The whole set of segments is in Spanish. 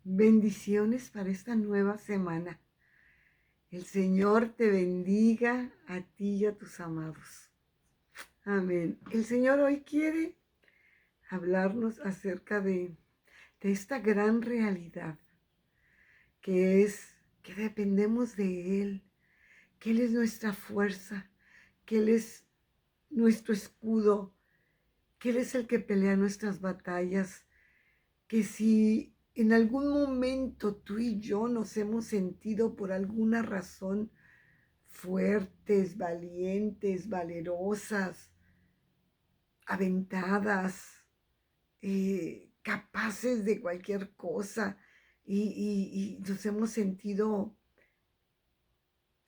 Bendiciones para esta nueva semana. El Señor te bendiga a ti y a tus amados. Amén. El Señor hoy quiere hablarnos acerca de esta gran realidad que es que dependemos de Él, que Él es nuestra fuerza, que Él es nuestro escudo, que Él es el que pelea nuestras batallas, que si en algún momento tú y yo nos hemos sentido por alguna razón fuertes, valientes, valerosas, aventadas, capaces de cualquier cosa y nos hemos sentido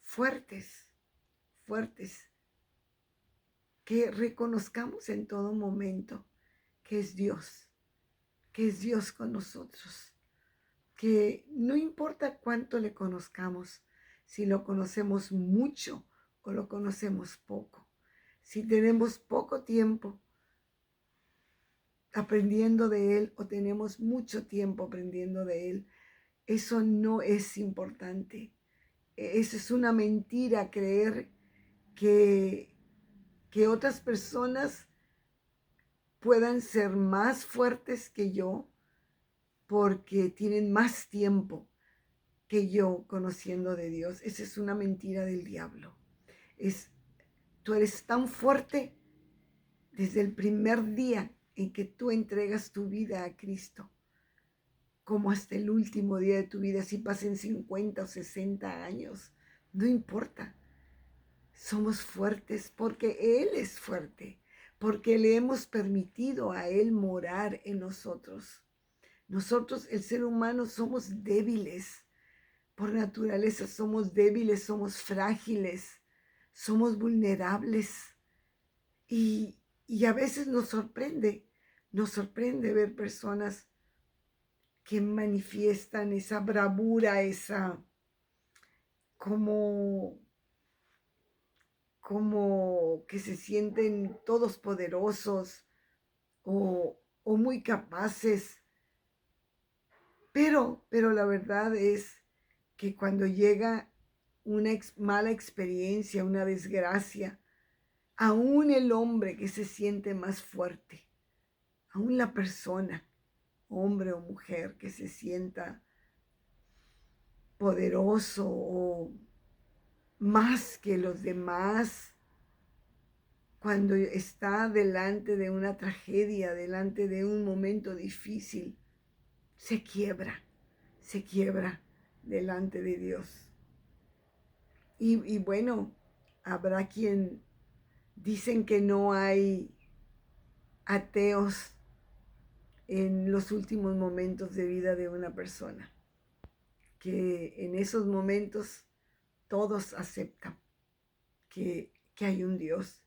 fuertes, fuertes, que reconozcamos en todo momento que es Dios con nosotros, que no importa cuánto le conozcamos, si lo conocemos mucho o lo conocemos poco, si tenemos poco tiempo aprendiendo de Él o tenemos mucho tiempo aprendiendo de Él, eso no es importante. Eso es una mentira creer que, que otras personas puedan ser más fuertes que yo porque tienen más tiempo que yo conociendo de Dios. Esa es una mentira del diablo. Tú eres tan fuerte desde el primer día en que tú entregas tu vida a Cristo, como hasta el último día de tu vida, si pasen 50 o 60 años, no importa. Somos fuertes porque Él es fuerte, porque le hemos permitido a Él morar en nosotros. Nosotros, el ser humano, somos débiles. Por naturaleza somos débiles, somos frágiles, somos vulnerables. Y a veces nos sorprende ver personas que manifiestan esa bravura, esa como, como que se sienten todos poderosos o muy capaces. Pero la verdad es que cuando llega una mala experiencia, una desgracia, aún el hombre que se siente más fuerte, aún la persona, hombre o mujer, que se sienta poderoso o más que los demás, cuando está delante de una tragedia, delante de un momento difícil, se quiebra delante de Dios. Y bueno, habrá quien dicen que no hay ateos en los últimos momentos de vida de una persona, que en esos momentos todos aceptan que hay un Dios,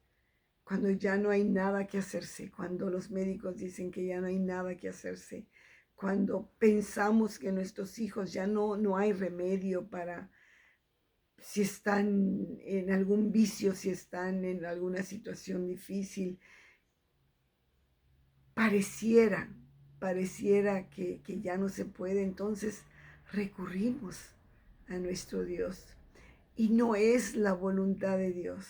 cuando ya no hay nada que hacerse, cuando los médicos dicen que ya no hay nada que hacerse, cuando pensamos que nuestros hijos ya no hay remedio para, si están en algún vicio, si están en alguna situación difícil, pareciera que ya no se puede, entonces recurrimos a nuestro Dios. Y no es la voluntad de Dios,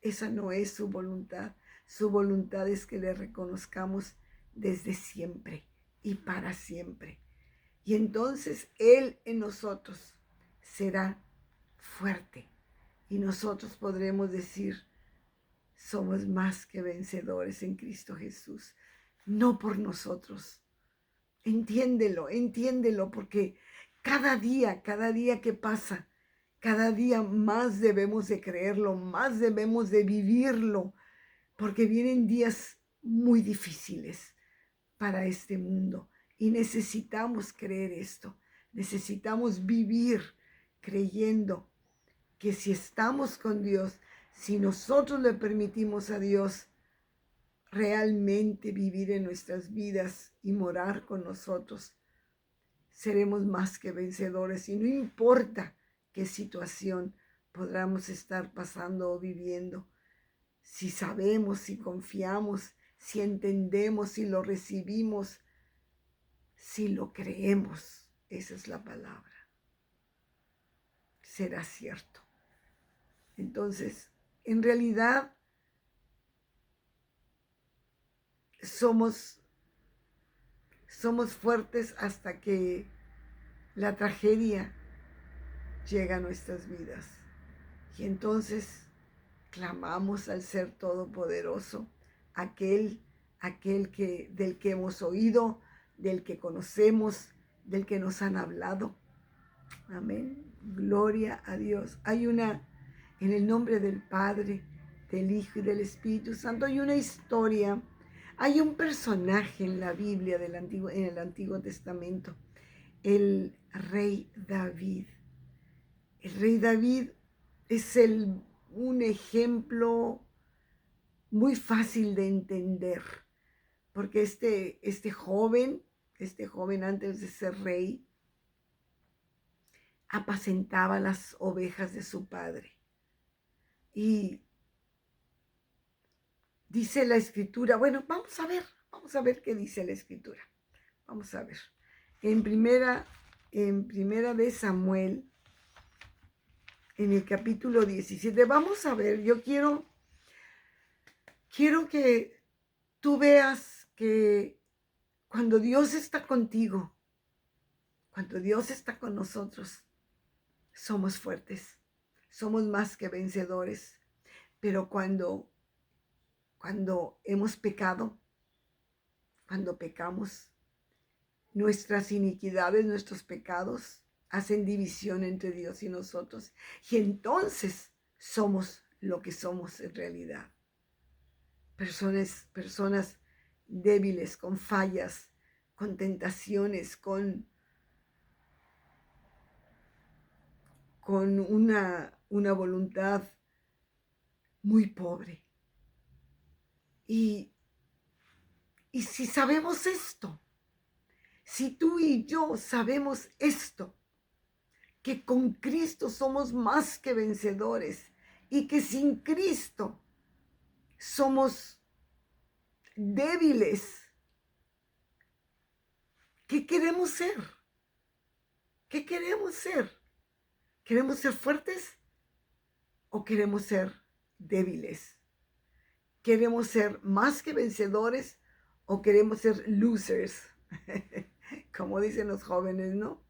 esa no es su voluntad. Su voluntad es que le reconozcamos desde siempre y para siempre. Y entonces Él en nosotros será fuerte y nosotros podremos decir, somos más que vencedores en Cristo Jesús, no por nosotros. Entiéndelo, porque cada día que pasa, cada día más debemos de creerlo, más debemos de vivirlo, porque vienen días muy difíciles para este mundo y necesitamos creer esto, necesitamos vivir creyendo que si estamos con Dios, si nosotros le permitimos a Dios realmente vivir en nuestras vidas y morar con nosotros, seremos más que vencedores y no importa qué situación podamos estar pasando o viviendo. Si sabemos, si confiamos, si entendemos, si lo recibimos, si lo creemos, esa es la palabra, será cierto. Entonces, en realidad, somos fuertes hasta que la tragedia llega a nuestras vidas. Y entonces clamamos al Ser Todopoderoso, aquel del que hemos oído, del que conocemos, del que nos han hablado. Amén. Gloria a Dios. En el nombre del Padre, del Hijo y del Espíritu Santo, hay una historia. Hay un personaje en la Biblia en el Antiguo Testamento, el rey David. El rey David es un ejemplo muy fácil de entender, porque este joven antes de ser rey, apacentaba las ovejas de su padre. Y dice la Escritura, bueno, vamos a ver qué dice la Escritura. Vamos a ver. En primera de Samuel, en el capítulo 17, vamos a ver, yo quiero que tú veas que cuando Dios está contigo, cuando Dios está con nosotros, somos fuertes, somos más que vencedores. Pero cuando hemos pecado, cuando pecamos, nuestras iniquidades, nuestros pecados hacen división entre Dios y nosotros. Y entonces somos lo que somos en realidad. Personas débiles, con fallas, con tentaciones, con una voluntad muy pobre. Y si sabemos esto, si tú y yo sabemos esto, que con Cristo somos más que vencedores y que sin Cristo somos débiles, ¿qué queremos ser? ¿Qué queremos ser? ¿Queremos ser fuertes o queremos ser débiles? ¿Queremos ser más que vencedores o queremos ser losers? Como dicen los jóvenes, ¿no?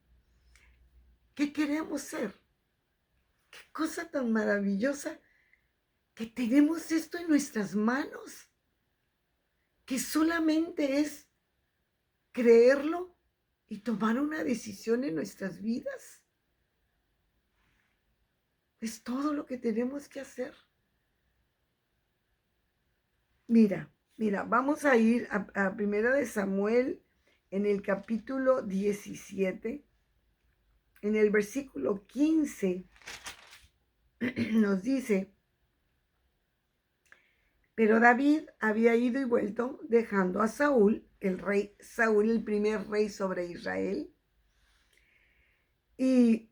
¿Qué queremos ser? Qué cosa tan maravillosa que tenemos esto en nuestras manos, que solamente es creerlo y tomar una decisión en nuestras vidas. Es todo lo que tenemos que hacer. Mira, vamos a ir a Primera de Samuel en el capítulo 17, en el versículo 15, nos dice: pero David había ido y vuelto, dejando a Saúl, el primer rey sobre Israel, y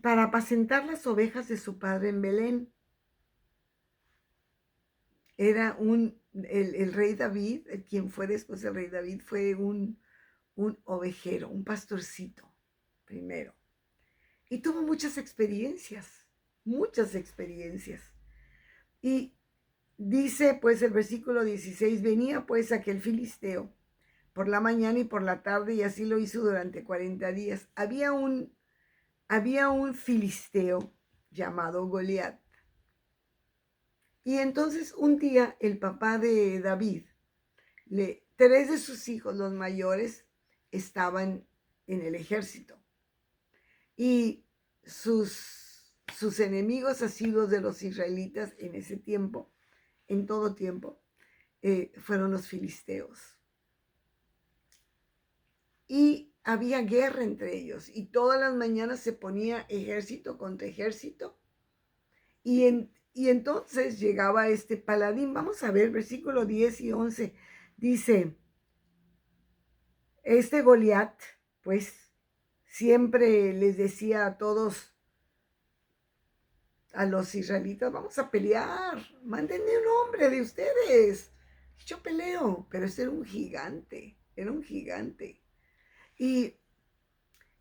para apacentar las ovejas de su padre en Belén. Era el rey David, quien fue después el rey David, fue un ovejero, un pastorcito primero. Y tuvo muchas experiencias. Y dice pues el versículo 16, venía pues aquel filisteo por la mañana y por la tarde, y así lo hizo durante 40 días. Había un filisteo llamado Goliat. Y entonces un día el papá de David, 3 de sus hijos, los mayores, estaban en el ejército. Y sus enemigos asiduos de los israelitas en ese tiempo, en todo tiempo, fueron los filisteos. Y había guerra entre ellos, y todas las mañanas se ponía ejército contra ejército. Y entonces llegaba este paladín. Vamos a ver, versículo 10 y 11. Dice, este Goliat, pues, siempre les decía a todos, a los israelitas, vamos a pelear, mándenme un hombre de ustedes. Yo peleo, pero este era un gigante. Y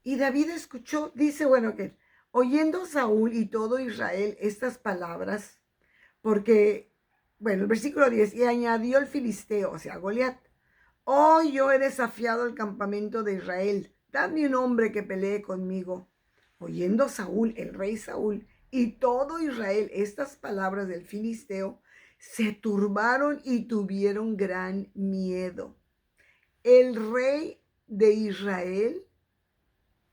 Y David escuchó, dice, bueno, que oyendo Saúl y todo Israel estas palabras, porque, bueno, el versículo 10, y añadió el filisteo, o sea, Goliat, hoy yo he desafiado el campamento de Israel, dadme un hombre que pelee conmigo. Oyendo Saúl, el rey Saúl, y todo Israel estas palabras del filisteo, se turbaron y tuvieron gran miedo. El rey de Israel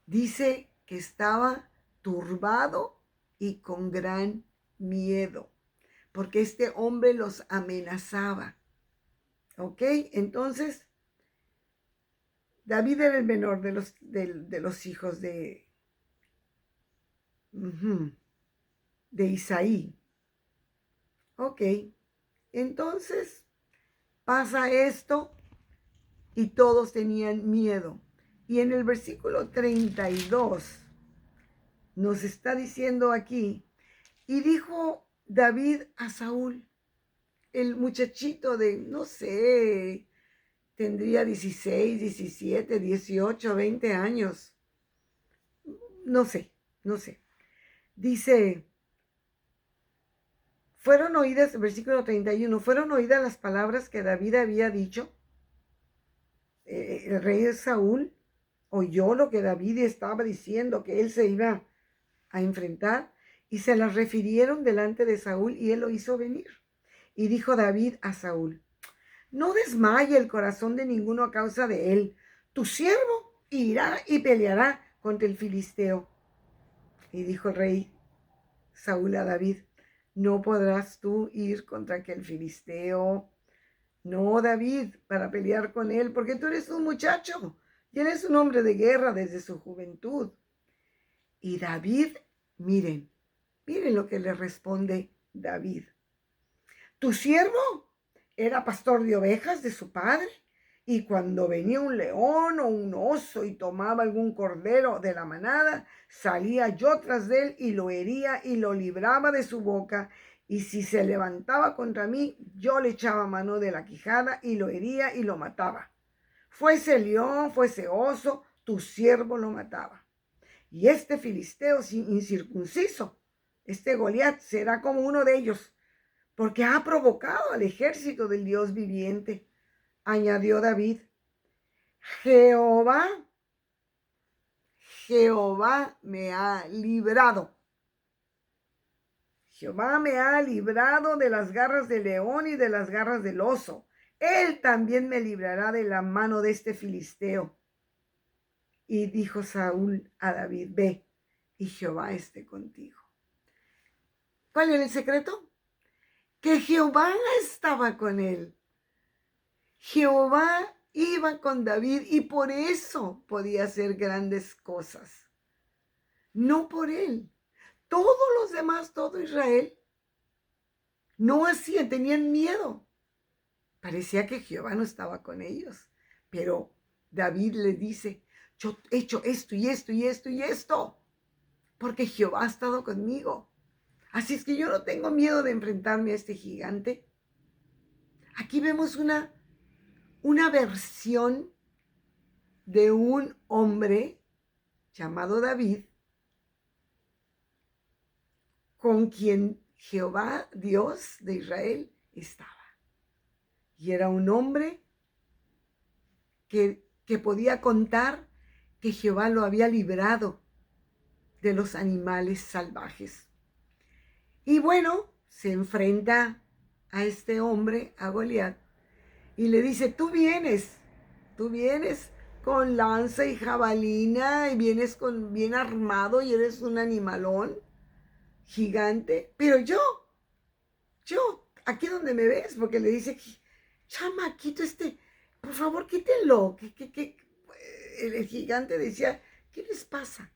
dice que estaba turbado y con gran miedo, porque este hombre los amenazaba. ¿Ok? Entonces, David era el menor de los hijos de Isaí. Ok, entonces pasa esto y todos tenían miedo. Y en el versículo 32 nos está diciendo aquí, y dijo David a Saúl, el muchachito de, no sé, tendría 16, 17, 18, 20 años. No sé, no sé. Dice, fueron oídas, versículo 31, fueron oídas las palabras que David había dicho. El rey Saúl oyó lo que David estaba diciendo, que él se iba a enfrentar, y se las refirieron delante de Saúl, y él lo hizo venir. Y dijo David a Saúl, no desmaye el corazón de ninguno a causa de él. Tu siervo irá y peleará contra el filisteo. Y dijo el rey Saúl a David, no podrás tú ir contra aquel filisteo. No, David, para pelear con él, porque tú eres un muchacho y él es un hombre de guerra desde su juventud. Y David, miren lo que le responde David. Tu siervo era pastor de ovejas de su padre, y cuando venía un león o un oso y tomaba algún cordero de la manada, salía yo tras de él y lo hería y lo libraba de su boca. Y si se levantaba contra mí, yo le echaba mano de la quijada y lo hería y lo mataba. Fuese león, fuese oso, tu siervo lo mataba. Y este filisteo incircunciso, este Goliat, será como uno de ellos, porque ha provocado al ejército del Dios viviente. Añadió David, Jehová, Jehová me ha librado. Jehová me ha librado de las garras del león y de las garras del oso. Él también me librará de la mano de este filisteo. Y dijo Saúl a David, ve, y Jehová esté contigo. ¿Cuál era el secreto? Que Jehová estaba con él. Jehová iba con David y por eso podía hacer grandes cosas. No por él. Todos los demás, todo Israel, no hacían, tenían miedo. Parecía que Jehová no estaba con ellos. Pero David le dice, yo he hecho esto y esto y esto y esto, porque Jehová ha estado conmigo. Así es que yo no tengo miedo de enfrentarme a este gigante. Aquí vemos una versión de un hombre llamado David, con quien Jehová, Dios de Israel, estaba. Y era un hombre que podía contar que Jehová lo había librado de los animales salvajes. Y bueno, se enfrenta a este hombre, a Goliat, y le dice, tú vienes con lanza y jabalina, y vienes bien armado y eres un animalón gigante, pero yo, aquí donde me ves, porque le dice, chamaquito por favor quítenlo, el gigante decía, ¿qué les pasa?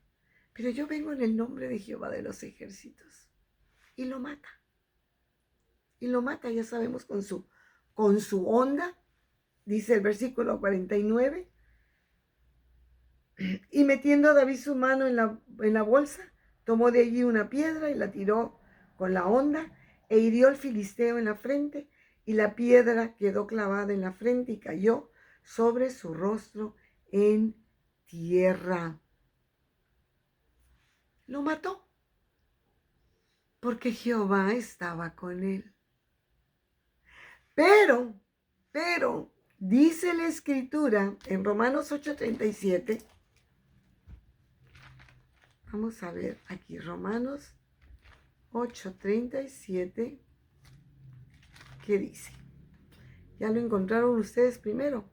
Pero yo vengo en el nombre de Jehová de los ejércitos, y lo mata, ya sabemos, con su onda, dice el versículo 49, y metiendo a David su mano en la bolsa, tomó de allí una piedra y la tiró con la honda, e hirió al filisteo en la frente, y la piedra quedó clavada en la frente y cayó sobre su rostro en tierra. lo mató, porque Jehová estaba con él. Pero, dice la Escritura en Romanos 8:37, vamos a ver aquí, Romanos 8:37, ¿qué dice? ¿Ya lo encontraron ustedes primero?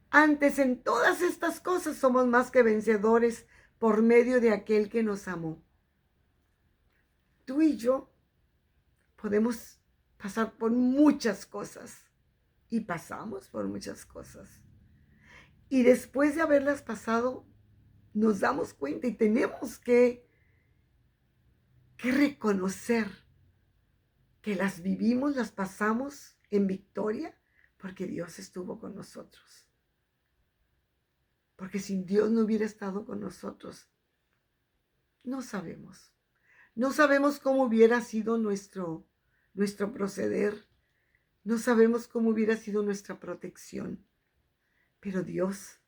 Antes en todas estas cosas somos más que vencedores por medio de aquel que nos amó. Tú y yo podemos pasar por muchas cosas y pasamos por muchas cosas. Y después de haberlas pasado, nos damos cuenta y tenemos que reconocer que las vivimos, las pasamos en victoria, porque Dios estuvo con nosotros. Porque si Dios no hubiera estado con nosotros, no sabemos. No sabemos cómo hubiera sido nuestro proceder. No sabemos cómo hubiera sido nuestra protección. Pero Dios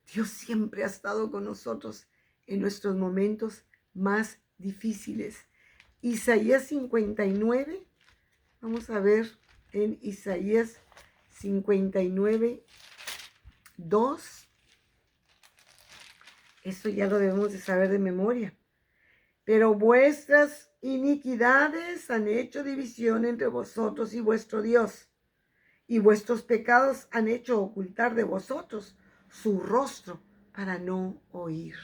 siempre ha estado con nosotros en nuestros momentos más difíciles. Isaías 59, vamos a ver en Isaías 59, 2. Eso ya lo debemos de saber de memoria. Pero vuestras iniquidades han hecho división entre vosotros y vuestro Dios, y vuestros pecados han hecho ocultar de vosotros su rostro para no oír.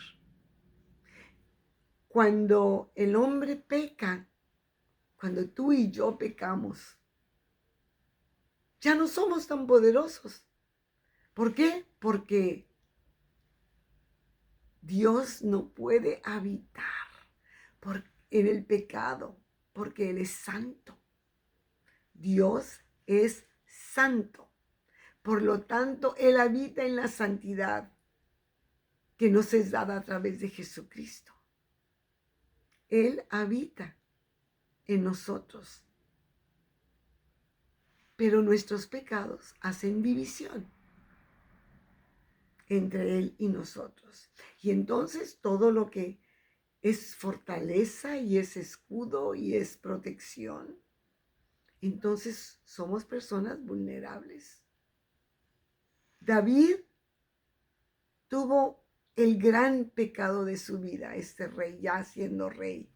Cuando el hombre peca, cuando tú y yo pecamos, ya no somos tan poderosos. ¿Por qué? Porque Dios no puede habitar en el pecado, porque Él es santo. Dios es santo. Por lo tanto, Él habita en la santidad que nos es dada a través de Jesucristo. Él habita en nosotros. Pero nuestros pecados hacen división entre Él y nosotros. Y entonces todo lo que es fortaleza y es escudo y es protección, entonces somos personas vulnerables. David tuvo el gran pecado de su vida, este rey, ya siendo rey.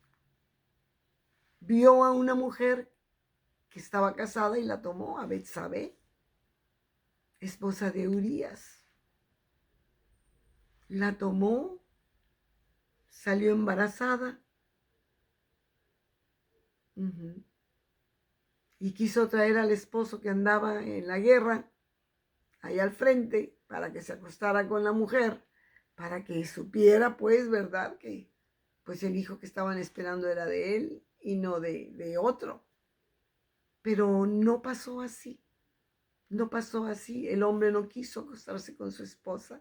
Vio a una mujer que estaba casada y la tomó, a Betsabé, esposa de Urías. La tomó, salió embarazada. Y quiso traer al esposo que andaba en la guerra, ahí al frente, para que se acostara con la mujer, para que supiera, pues, ¿verdad? Que pues el hijo que estaban esperando era de él y no de otro. Pero no pasó así. No pasó así. El hombre no quiso acostarse con su esposa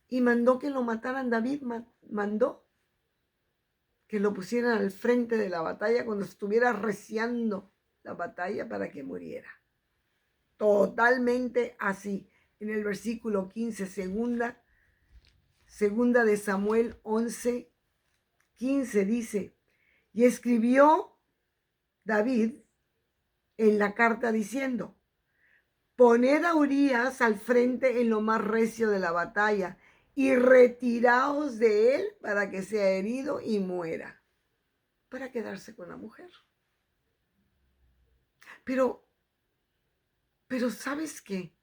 y mandó que lo mataran. David mandó que lo pusieran al frente de la batalla cuando estuviera reciando la batalla para que muriera. Totalmente así. En el versículo 15, segunda de Samuel 11:15 dice: y escribió David en la carta diciendo: poned a Urías al frente en lo más recio de la batalla y retiraos de él para que sea herido y muera, para quedarse con la mujer. Pero ¿sabes qué?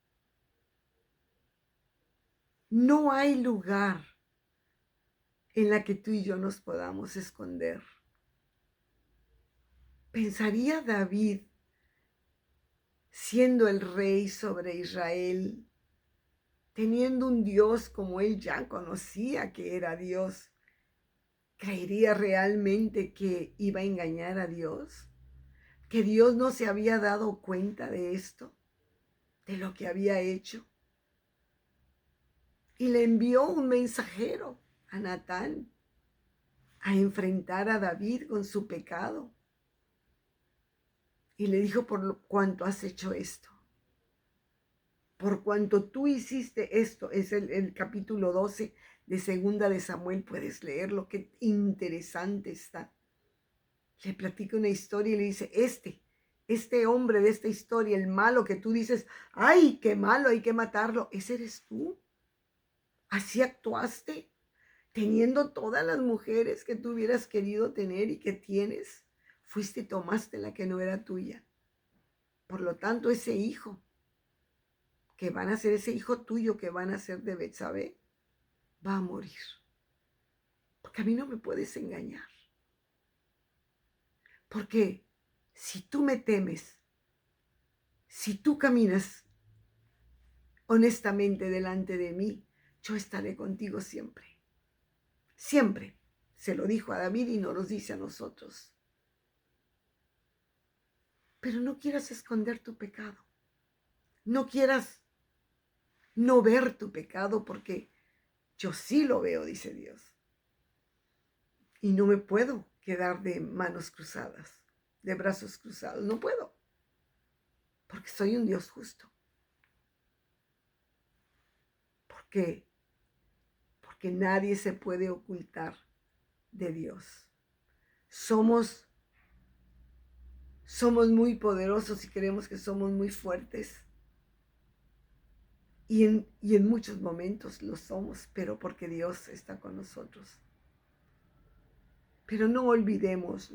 No hay lugar en la que tú y yo nos podamos esconder. ¿Pensaría David, siendo el rey sobre Israel, teniendo un Dios como él ya conocía que era Dios, creería realmente que iba a engañar a Dios? ¿Que Dios no se había dado cuenta de esto, de lo que había hecho? Y le envió un mensajero a Natán a enfrentar a David con su pecado. Y le dijo: por cuanto has hecho esto, por cuanto tú hiciste esto. Es el capítulo 12 de Segunda de Samuel. Puedes leerlo, qué interesante está. Le platica una historia y le dice, este hombre de esta historia, el malo que tú dices, ay, qué malo, hay que matarlo, ese eres tú. Así actuaste, teniendo todas las mujeres que tú hubieras querido tener y que tienes, fuiste y tomaste la que no era tuya. Por lo tanto, ese hijo que van a ser, ese hijo tuyo que van a ser de Betsabé, va a morir. Porque a mí no me puedes engañar. Porque si tú me temes, si tú caminas honestamente delante de mí, yo estaré contigo siempre. Siempre. Se lo dijo a David y nos lo dice a nosotros. Pero no quieras esconder tu pecado. No quieras no ver tu pecado, porque yo sí lo veo, dice Dios. Y no me puedo quedar de manos cruzadas, de brazos cruzados. No puedo. Porque soy un Dios justo. Porque nadie se puede ocultar de Dios. Somos muy poderosos y creemos que somos muy fuertes. Y en muchos momentos lo somos, pero porque Dios está con nosotros. Pero no olvidemos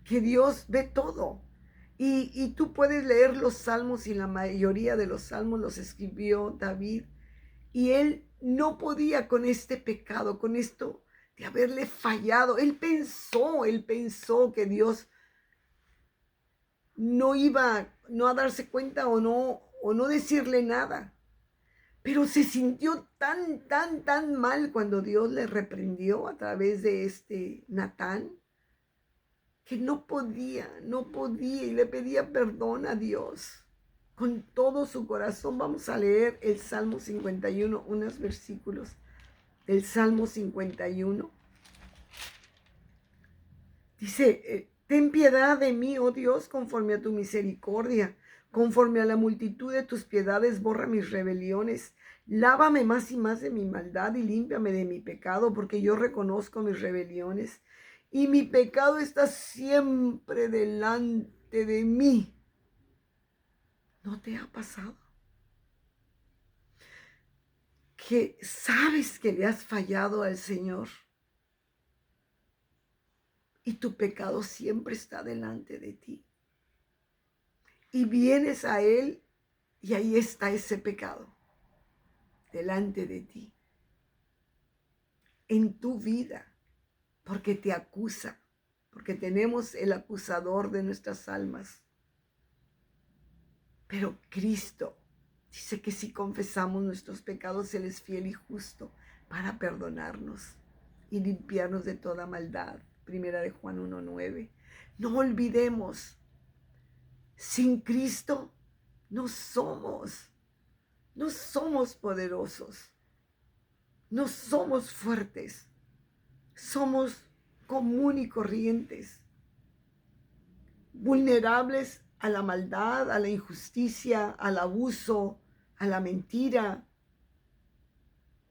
que Dios ve todo. Y tú puedes leer los salmos, y la mayoría de los salmos los escribió David. Y él no podía con este pecado, con esto de haberle fallado. Él pensó que Dios no iba no a darse cuenta o no decirle nada. Pero se sintió tan mal cuando Dios le reprendió a través de este Natán, que no podía y le pedía perdón a Dios con todo su corazón. Vamos a leer el Salmo 51, unos versículos del Salmo 51. Dice, ten piedad de mí, oh Dios, conforme a tu misericordia, conforme a la multitud de tus piedades, borra mis rebeliones. Lávame más y más de mi maldad y límpiame de mi pecado, porque yo reconozco mis rebeliones y mi pecado está siempre delante de mí. ¿No te ha pasado que sabes que le has fallado al Señor y tu pecado siempre está delante de ti? Y vienes a Él y ahí está ese pecado delante de ti, en tu vida, porque te acusa, porque tenemos el acusador de nuestras almas. Pero Cristo dice que si confesamos nuestros pecados, Él es fiel y justo para perdonarnos y limpiarnos de toda maldad. Primera de Juan 1:9. No olvidemos, sin Cristo no somos poderosos, no somos fuertes, somos común y corrientes, vulnerables a la maldad, a la injusticia, al abuso, a la mentira.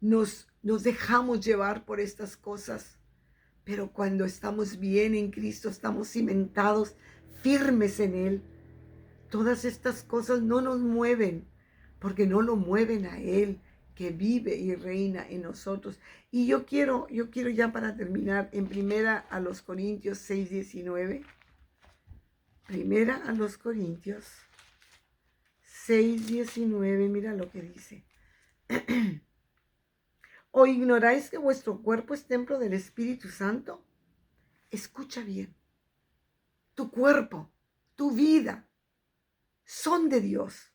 Nos dejamos llevar por estas cosas, pero cuando estamos bien en Cristo, estamos cimentados, firmes en Él, todas estas cosas no nos mueven, porque no lo mueven a Él, que vive y reina en nosotros. Y yo quiero ya para terminar, en Primera a los Corintios 6:19. Primera a los Corintios 6:19, mira lo que dice. ¿O ignoráis que vuestro cuerpo es templo del Espíritu Santo? Escucha bien. Tu cuerpo, tu vida, son de Dios.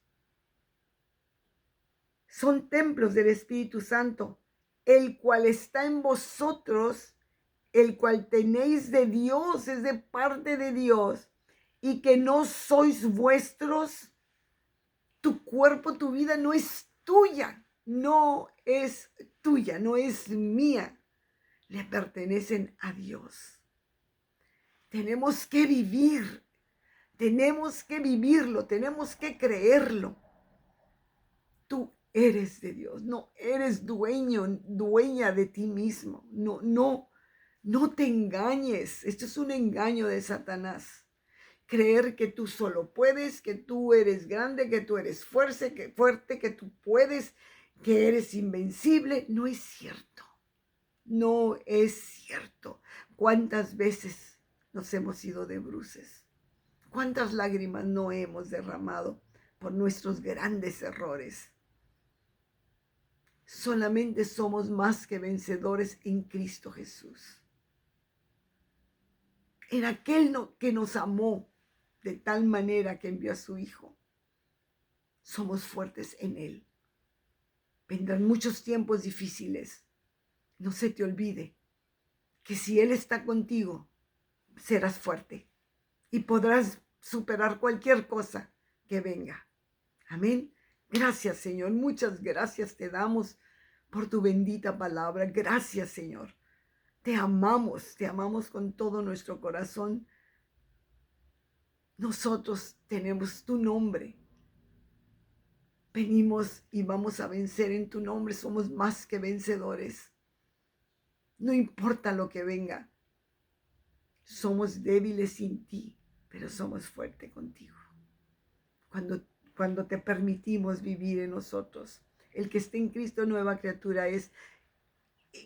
Son templos del Espíritu Santo, el cual está en vosotros, el cual tenéis de Dios, es de parte de Dios, y que no sois vuestros. Tu cuerpo, tu vida no es tuya, no es tuya, no es mía, le pertenecen a Dios. Tenemos que vivir Tenemos que vivirlo, tenemos que creerlo. Tú eres de Dios, no eres dueña de ti mismo. No te engañes. Esto es un engaño de Satanás. Creer que tú solo puedes, que tú eres grande, que tú eres fuerte, que tú puedes, que eres invencible. No es cierto. No es cierto. ¿Cuántas veces nos hemos ido de bruces? ¿Cuántas lágrimas no hemos derramado por nuestros grandes errores? Solamente somos más que vencedores en Cristo Jesús. En aquel que nos amó de tal manera que envió a su Hijo. Somos fuertes en Él. Vendrán muchos tiempos difíciles. No se te olvide que si Él está contigo, serás fuerte y podrás superar cualquier cosa que venga. Amén. Gracias, Señor. Muchas gracias te damos por tu bendita palabra. Gracias, Señor. Te amamos con todo nuestro corazón. Nosotros tenemos tu nombre. Venimos y vamos a vencer en tu nombre. Somos más que vencedores. No importa lo que venga. Somos débiles sin ti, pero somos fuertes contigo. Cuando te permitimos vivir en nosotros. El que esté en Cristo, nueva criatura es.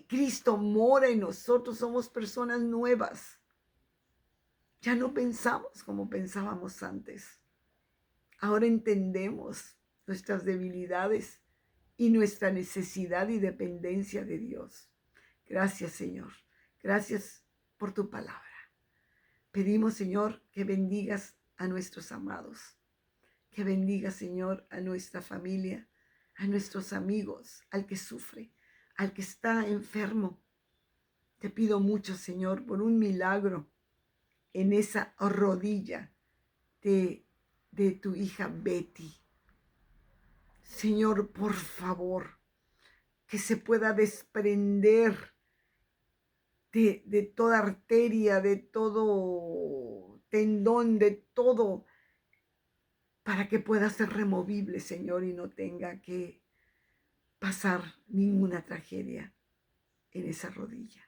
Cristo mora en nosotros. Somos personas nuevas. Ya no pensamos como pensábamos antes. Ahora entendemos nuestras debilidades y nuestra necesidad y dependencia de Dios. Gracias, Señor. Gracias por tu palabra. Pedimos, Señor, que bendigas a nuestros amados. Que bendigas, Señor, a nuestra familia, a nuestros amigos, al que sufre, al que está enfermo. Te pido mucho, Señor, por un milagro en esa rodilla de tu hija Betty. Señor, por favor, que se pueda desprender de toda arteria, de todo tendón, de todo, para que pueda ser removible, Señor, y no tenga que pasar ninguna tragedia en esa rodilla.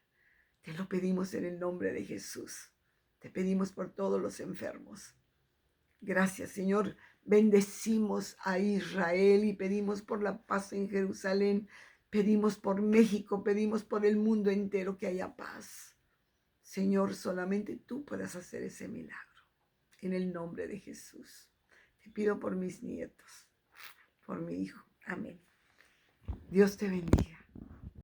Te lo pedimos en el nombre de Jesús. Te pedimos por todos los enfermos. Gracias, Señor. Bendecimos a Israel y pedimos por la paz en Jerusalén. Pedimos por México, pedimos por el mundo entero que haya paz. Señor, solamente tú puedas hacer ese milagro. En el nombre de Jesús. Te pido por mis nietos, por mi hijo. Amén. Dios te bendiga.